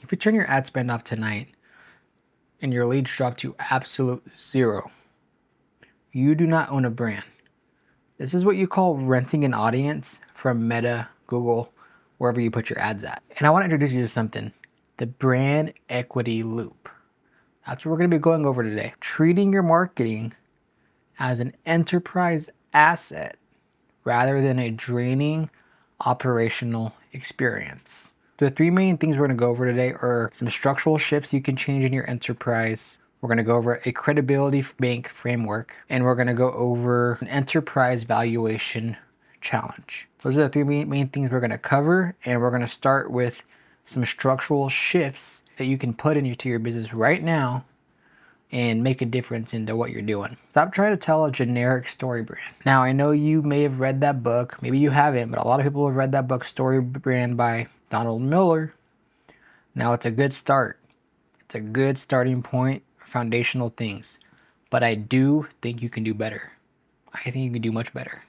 If you turn your ad spend off tonight and your leads drop to absolute zero, you do not own a brand. This is what you call renting an audience from Meta, Google, wherever you put your ads at. And I want to introduce you to something, the brand equity loop. That's what we're going to be going over today. Treating your marketing as an enterprise asset rather than a draining operational experience. The three main things we're going to go over today are some structural shifts you can change in your enterprise. We're going to go over a credibility bank framework, and we're going to go over an enterprise valuation challenge. Those are the three main things we're going to cover, and we're going to start with some structural shifts that you can put into your business right now and make a difference into what you're doing. Stop trying to tell a generic story brand. Now, I know you may have read that book, maybe you haven't, but a lot of people have read that book, Story Brand by Donald Miller. Now, it's a good start. It's a good starting point, foundational things. But I do think you can do better. I think you can do much better.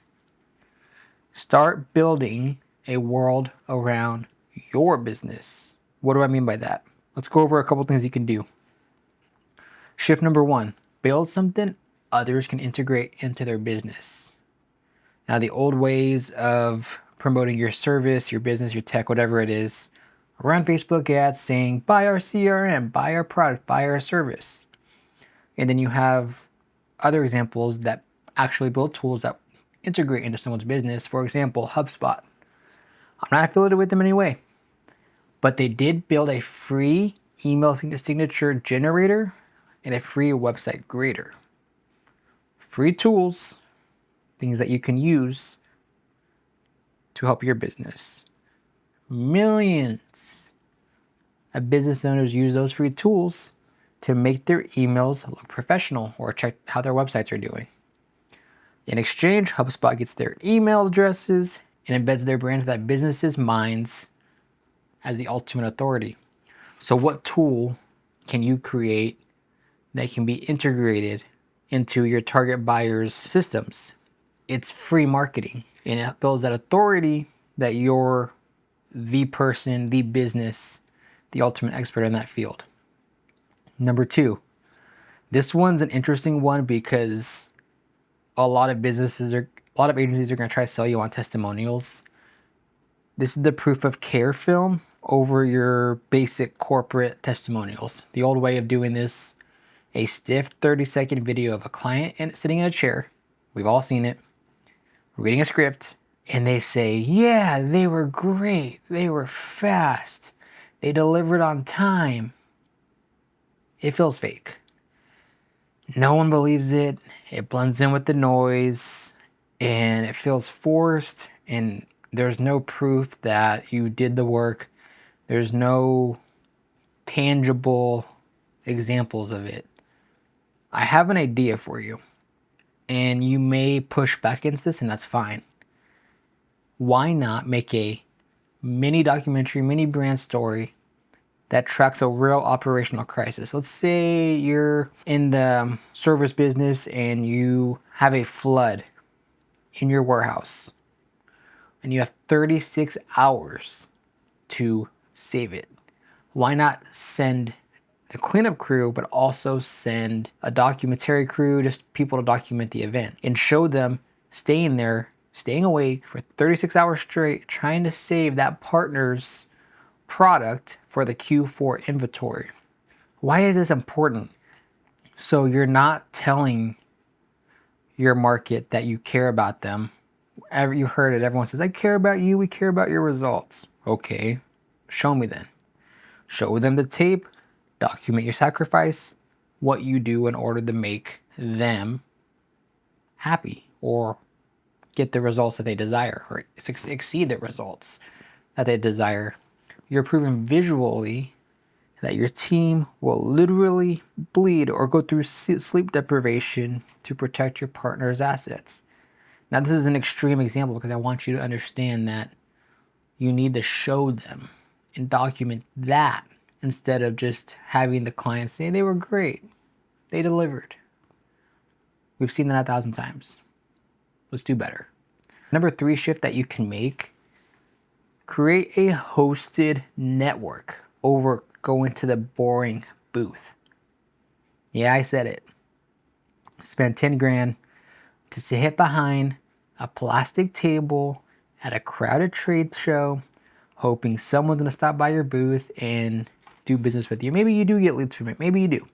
Start building a world around your business. What do I mean by that? Let's go over a couple things you can do. Shift number one, build something others can integrate into their business. Now, the old ways of promoting your service, your business, your tech, whatever it is, run Facebook ads saying, buy our CRM, buy our product, buy our service. And then you have other examples that actually build tools that integrate into someone's business. For example, HubSpot. I'm not affiliated with them anyway, but they did build a free email signature generator and a free website grader. Free tools, things that you can use to help your business. Millions of business owners use those free tools to make their emails look professional or check how their websites are doing. In exchange, HubSpot gets their email addresses and embeds their brand into that business's minds as the ultimate authority. So what tool can you create that can be integrated into your target buyer's systems? It's free marketing, and it builds that authority that you're the person, the business, the ultimate expert in that field. Number two, this one's an interesting one because a lot of agencies are going to try to sell you on testimonials. This is the proof of care film over your basic corporate testimonials. The old way of doing this, a stiff 30-second video of a client sitting in a chair. We've all seen it. Reading a script, and they say, yeah, they were great. They were fast. They delivered on time. It feels fake. No one believes it. It blends in with the noise, and it feels forced, and there's no proof that you did the work. There's no tangible examples of it. I have an idea for you, and you may push back against this, and that's fine. Why not make a mini documentary, mini brand story that tracks a real operational crisis? Let's say you're in the service business and you have a flood in your warehouse, and you have 36 hours to save it. Why not send the cleanup crew, but also send a documentary crew, just people to document the event, and show them staying there, staying awake for 36 hours straight, trying to save that partner's product for the Q4 inventory. Why is this important? So you're not telling your market that you care about them. You heard it, everyone says, I care about you, we care about your results. Okay, show me then. Show them the tape, document your sacrifice, what you do in order to make them happy or get the results that they desire or exceed the results that they desire. You're proving visually that your team will literally bleed or go through sleep deprivation to protect your partner's assets. Now, this is an extreme example because I want you to understand that you need to show them and document that instead of just having the client say they were great, they delivered. We've seen that 1,000 times. Let's do better. Number three shift that you can make, create a hosted network over go into the boring booth. Yeah, I said it. Spend 10 grand to sit behind a plastic table at a crowded trade show, hoping someone's gonna stop by your booth and do business with you. Maybe you do get leads from it. Maybe you do.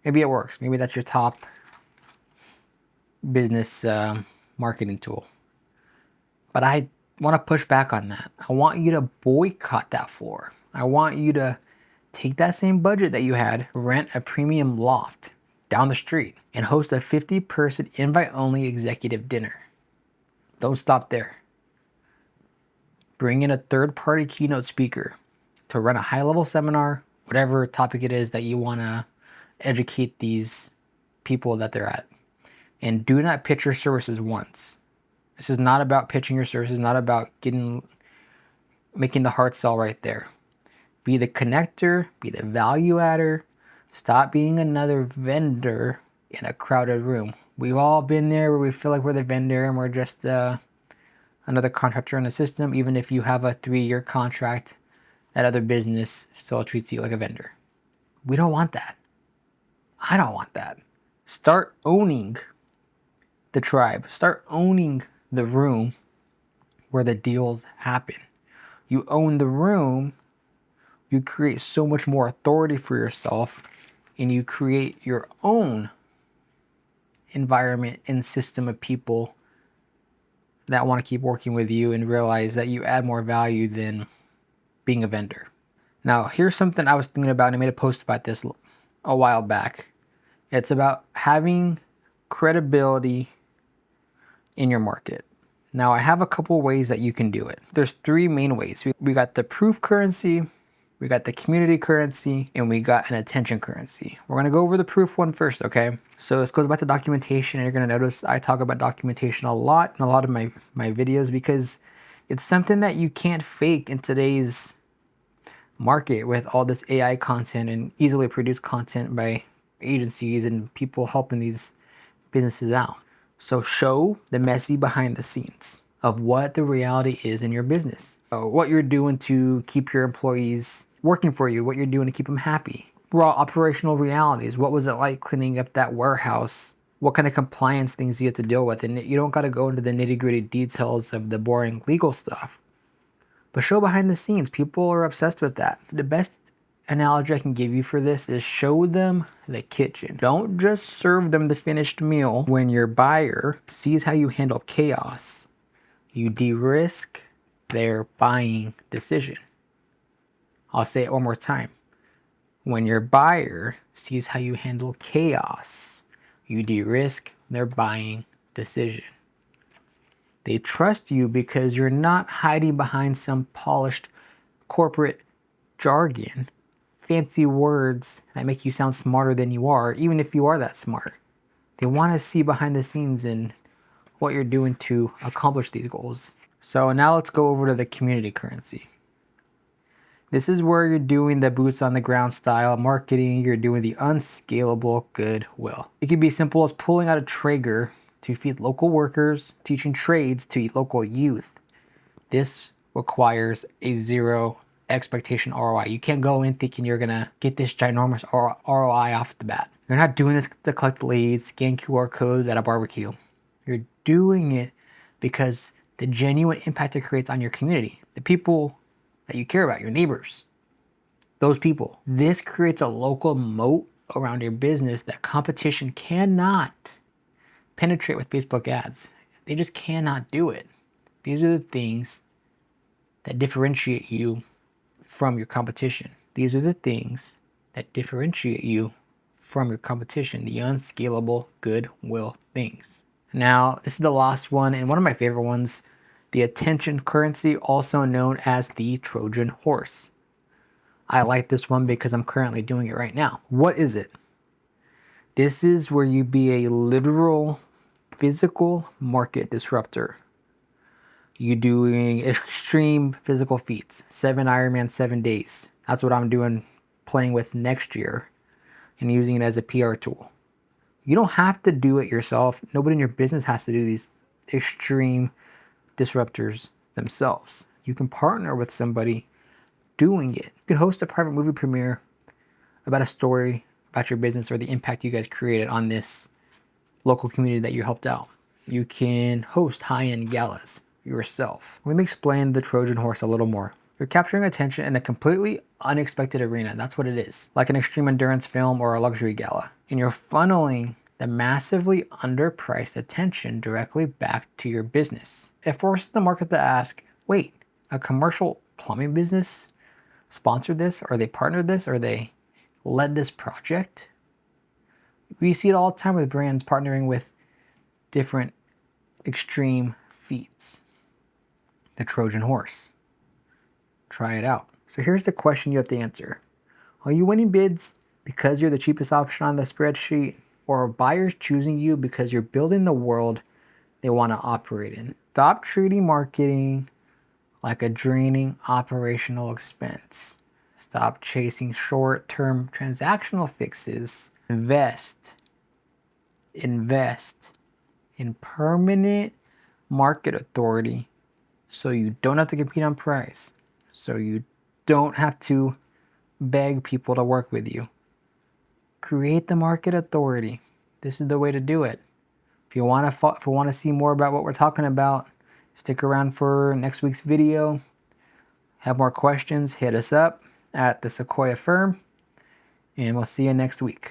Maybe it works. Maybe that's your top business marketing tool. But I want to push back on that. I want you to boycott that floor. I want you to take that same budget that you had, rent a premium loft down the street, and host a 50-person invite-only executive dinner. Don't stop there. Bring in a third-party keynote speaker to run a high-level seminar, whatever topic it is that you want to educate these people that they're at. And do not pitch your services once. This is not about pitching your services, not about making the hard sell right there. Be the connector, be the value adder. Stop being another vendor in a crowded room. We've all been there where we feel like we're the vendor and we're just another contractor in the system. Even if you have a 3-year contract, that other business still treats you like a vendor. We don't want that. I don't want that. Start owning the tribe. Start owning the room where the deals happen. You own the room, you create so much more authority for yourself, and you create your own environment and system of people that want to keep working with you and realize that you add more value than being a vendor. Now, here's something I was thinking about, and I made a post about this a while back. It's about having credibility in your market. Now, I have a couple ways that you can do it. There's 3 main ways. We got the proof currency, we got the community currency, and we got an attention currency. We're gonna go over the proof one first, okay? So this goes back to documentation, and you're gonna notice I talk about documentation a lot in a lot of my videos because it's something that you can't fake in today's market with all this AI content and easily produced content by agencies and people helping these businesses out. So show the messy behind the scenes of what the reality is in your business. What you're doing to keep your employees working for you, what you're doing to keep them happy. Raw operational realities. What was it like cleaning up that warehouse? What kind of compliance things do you have to deal with? And you don't got to go into the nitty-gritty details of the boring legal stuff. But show behind the scenes. People are obsessed with that. The best analogy I can give you for this is show them the kitchen. Don't just serve them the finished meal. When your buyer sees how you handle chaos, you de-risk their buying decision. I'll say it one more time. When your buyer sees how you handle chaos, you de-risk their buying decision. They trust you because you're not hiding behind some polished corporate jargon, fancy words that make you sound smarter than you are, even if you are that smart. They want to see behind the scenes and what you're doing to accomplish these goals. So now let's go over to the community currency. This is where you're doing the boots on the ground style marketing. You're doing the unscalable goodwill. It can be simple as pulling out a Traeger to feed local workers, teaching trades to local youth. This requires a 0 expectation ROI. You can't go in thinking you're gonna get this ginormous ROI off the bat. You're not doing this to collect leads, scan QR codes at a barbecue. You're doing it because the genuine impact it creates on your community, the people that you care about, your neighbors, those people. This creates a local moat around your business that competition cannot penetrate with Facebook ads. They just cannot do it. These are the things that differentiate you from your competition. These are the things that differentiate you from your competition, the unscalable goodwill things. Now, this is the last one and one of my favorite ones, the attention currency, also known as the Trojan horse. I like this one because I'm currently doing it right now. What is it? This is where you be a literal physical market disruptor. You doing extreme physical feats, 7 Ironman, 7 days. That's what I'm doing, playing with next year and using it as a PR tool. You don't have to do it yourself. Nobody in your business has to do these extreme disruptors themselves. You can partner with somebody doing it. You could host a private movie premiere about a story about your business or the impact you guys created on this local community that you helped out. You can host high-end galas yourself. Let me explain the Trojan horse a little more. You're capturing attention in a completely unexpected arena. That's what it is. Like an extreme endurance film or a luxury gala. And you're funneling the massively underpriced attention directly back to your business. It forces the market to ask, wait, a commercial plumbing business sponsored this? Or they partnered this? Or they led this project? We see it all the time with brands partnering with different extreme feats. The Trojan horse. Try it out. So here's the question you have to answer. Are you winning bids because you're the cheapest option on the spreadsheet? Or are buyers choosing you because you're building the world they want to operate in? Stop treating marketing like a draining operational expense. Stop chasing short-term transactional fixes. Invest in permanent market authority so you don't have to compete on price, so you don't have to beg people to work with you. Create the market authority. This is the way to do it. If you want to see more about what we're talking about, stick around for next week's video. Have more questions, hit us up at the Sequoia Firm, and we'll see you next week.